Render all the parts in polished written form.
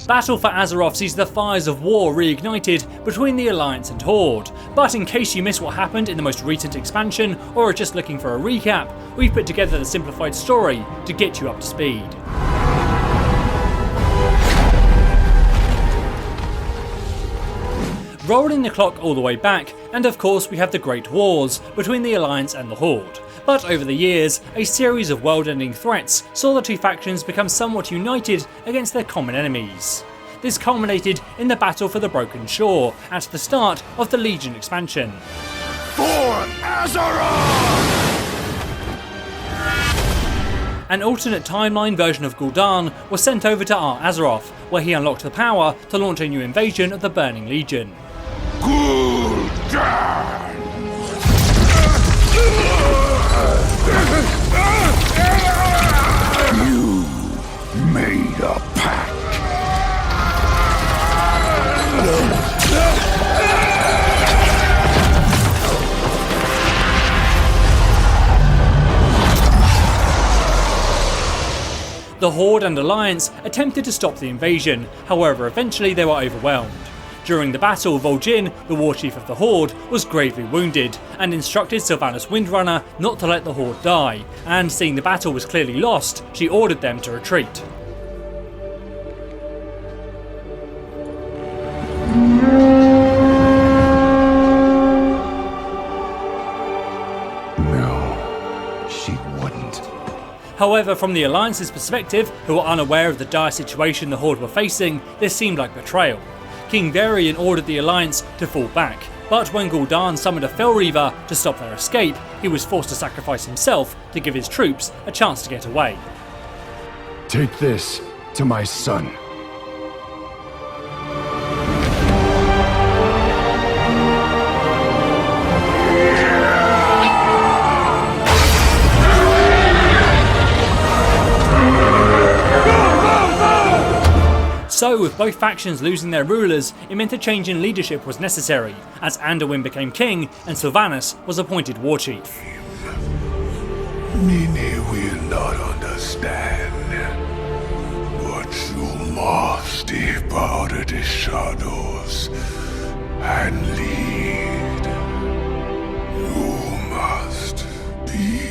Battle for Azeroth sees the fires of war reignited between the Alliance and Horde, but in case you missed what happened in the most recent expansion or are just looking for a recap, we've put together the simplified story to get you up to speed. Rolling the clock all the way back, and of course we have the Great Wars between the Alliance and the Horde. But over the years, a series of world-ending threats saw the two factions become somewhat united against their common enemies. This culminated in the Battle for the Broken Shore at the start of the Legion expansion. For Azeroth! An alternate timeline version of Gul'dan was sent over to Azeroth, where he unlocked the power to launch a new invasion of the Burning Legion. Gul'dan! You made a pact. The Horde and Alliance attempted to stop the invasion, however eventually they were overwhelmed. During the battle, Vol'jin, the war chief of the Horde, was gravely wounded and instructed Sylvanas Windrunner not to let the Horde die, and seeing the battle was clearly lost, she ordered them to retreat. No, she wouldn't. However, from the Alliance's perspective, who were unaware of the dire situation the Horde were facing, this seemed like betrayal. King Varian ordered the Alliance to fall back, but when Gul'dan summoned a Fellreaver to stop their escape, he was forced to sacrifice himself to give his troops a chance to get away. Take this to my son. So, with both factions losing their rulers, it meant a change in leadership was necessary, as Anduin became king and Sylvanas was appointed war chief. Many will not understand, but you must step out of the shadows and lead. You must be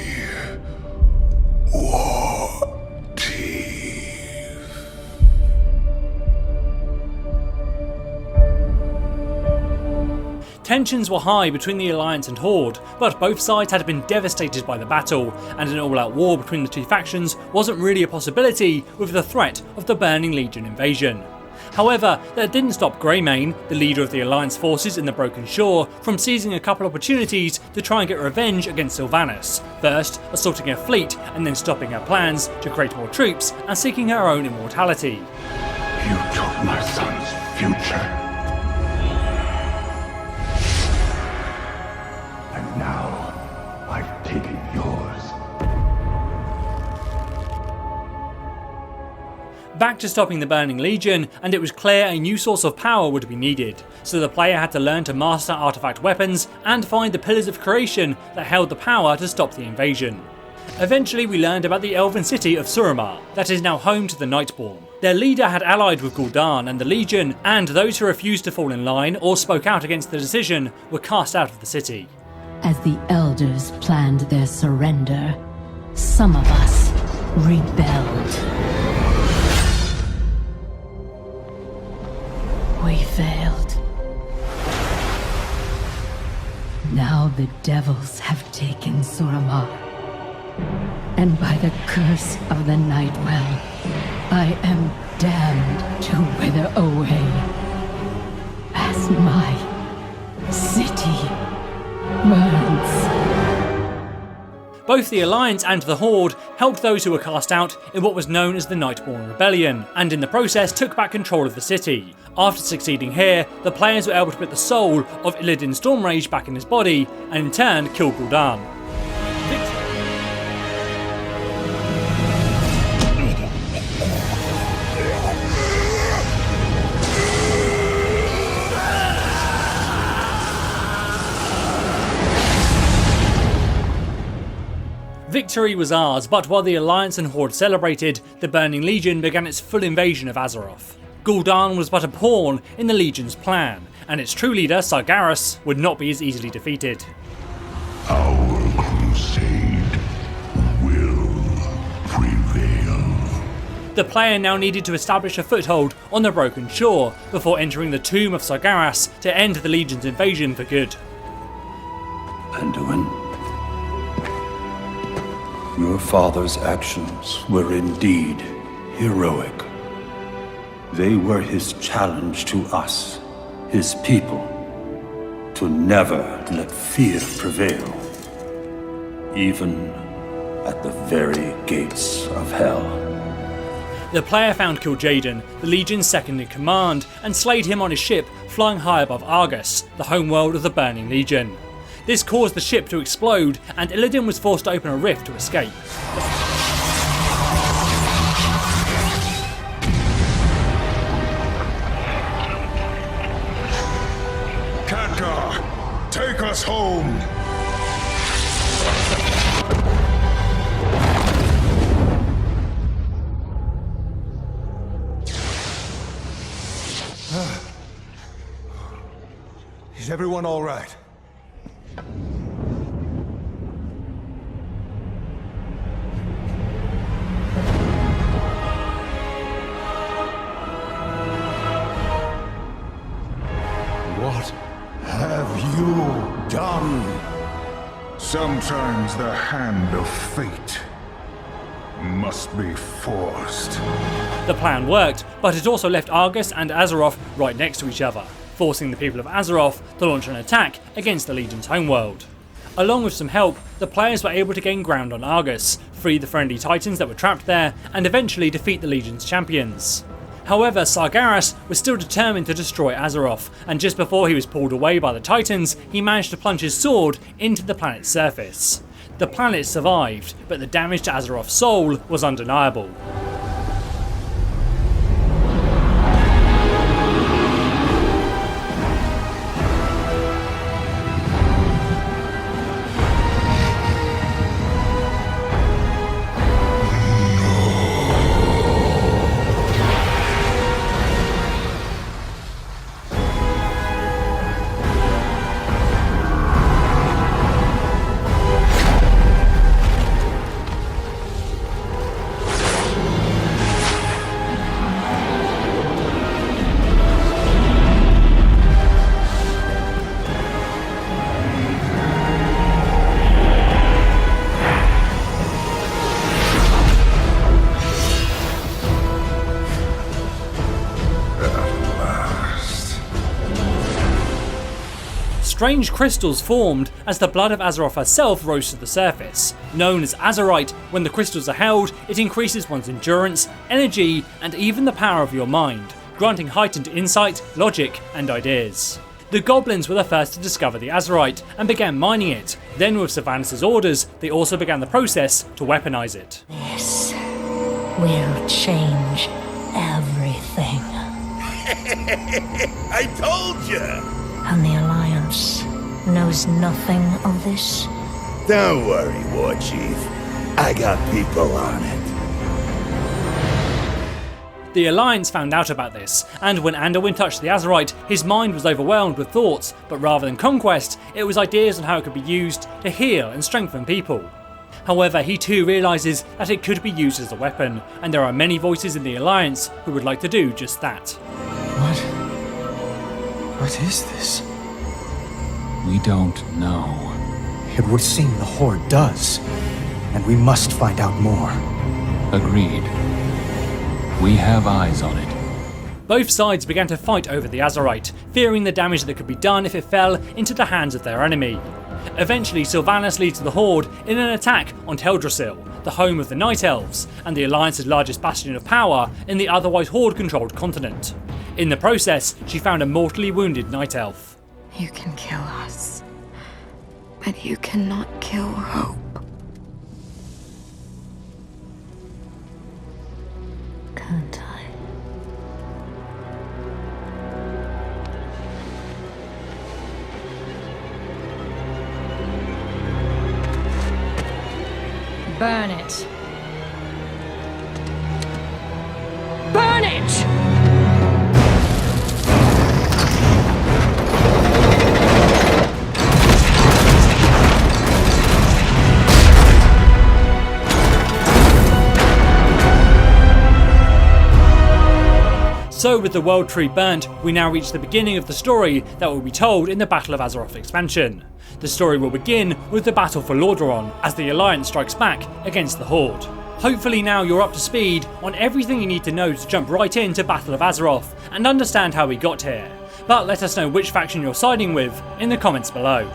war chief. Tensions were high between the Alliance and Horde, but both sides had been devastated by the battle, and an all-out war between the two factions wasn't really a possibility with the threat of the Burning Legion invasion. However, that didn't stop Greymane, the leader of the Alliance forces in the Broken Shore, from seizing a couple opportunities to try and get revenge against Sylvanas, first assaulting her fleet and then stopping her plans to create more troops and seeking her own immortality. You took my son's future. And now, I've taken yours. Back to stopping the Burning Legion, and it was clear a new source of power would be needed, so the player had to learn to master artifact weapons and find the pillars of creation that held the power to stop the invasion. Eventually we learned about the elven city of Suramar, that is now home to the Nightborne. Their leader had allied with Gul'dan and the Legion, and those who refused to fall in line or spoke out against the decision were cast out of the city. As the elders planned their surrender, some of us rebelled. We failed. Now the devils have taken Suramar. And by the curse of the Nightwell, I am damned to wither away. As my city burns. Both the Alliance and the Horde helped those who were cast out in what was known as the Nightborne Rebellion, and in the process took back control of the city. After succeeding here, the players were able to put the soul of Illidan Stormrage back in his body, and in turn kill Gul'dan. Victory was ours, but while the Alliance and Horde celebrated, the Burning Legion began its full invasion of Azeroth. Gul'dan was but a pawn in the Legion's plan, and its true leader, Sargeras, would not be as easily defeated. Our crusade will prevail. The player now needed to establish a foothold on the Broken Shore before entering the tomb of Sargeras to end the Legion's invasion for good. Anduin, your father's actions were indeed heroic. They were his challenge to us, his people, to never let fear prevail, even at the very gates of hell. The player found Kil'jaeden, the Legion's second in command, and slayed him on his ship flying high above Argus, the homeworld of the Burning Legion. This caused the ship to explode, and Illidan was forced to open a rift to escape. Khadgar, take us home! Is everyone all right? What have you done? Sometimes the hand of fate must be forced. The plan worked, but it also left Argus and Azeroth right next to each other, forcing the people of Azeroth to launch an attack against the Legion's homeworld. Along with some help, the players were able to gain ground on Argus, free the friendly titans that were trapped there, and eventually defeat the Legion's champions. However, Sargeras was still determined to destroy Azeroth, and just before he was pulled away by the titans, he managed to plunge his sword into the planet's surface. The planet survived, but the damage to Azeroth's soul was undeniable. Strange crystals formed as the blood of Azeroth herself rose to the surface. Known as Azerite, when the crystals are held, it increases one's endurance, energy, and even the power of your mind, granting heightened insight, logic, and ideas. The goblins were the first to discover the Azerite and began mining it. Then, with Sylvanas' orders, they also began the process to weaponize it. This will change everything. I told you! And the Alliance knows nothing of this? Don't worry, War Chief. I got people on it. The Alliance found out about this, and when Anduin touched the Azerite, his mind was overwhelmed with thoughts, but rather than conquest, it was ideas on how it could be used to heal and strengthen people. However, he too realises that it could be used as a weapon, and there are many voices in the Alliance who would like to do just that. What is this? We don't know. It would seem the Horde does, and we must find out more. Agreed. We have eyes on it. Both sides began to fight over the Azerite, fearing the damage that could be done if it fell into the hands of their enemy. Eventually, Sylvanas leads the Horde in an attack on Teldrassil, the home of the Night Elves, and the Alliance's largest bastion of power in the otherwise Horde-controlled continent. In the process, she found a mortally wounded Night Elf. You can kill us, but you cannot kill hope. Can't I? Burn it. Burn it! So with the world tree burnt, we now reach the beginning of the story that will be told in the Battle of Azeroth expansion. The story will begin with the battle for Lordaeron as the Alliance strikes back against the Horde. Hopefully now you're up to speed on everything you need to know to jump right into Battle of Azeroth and understand how we got here. But let us know which faction you're siding with in the comments below.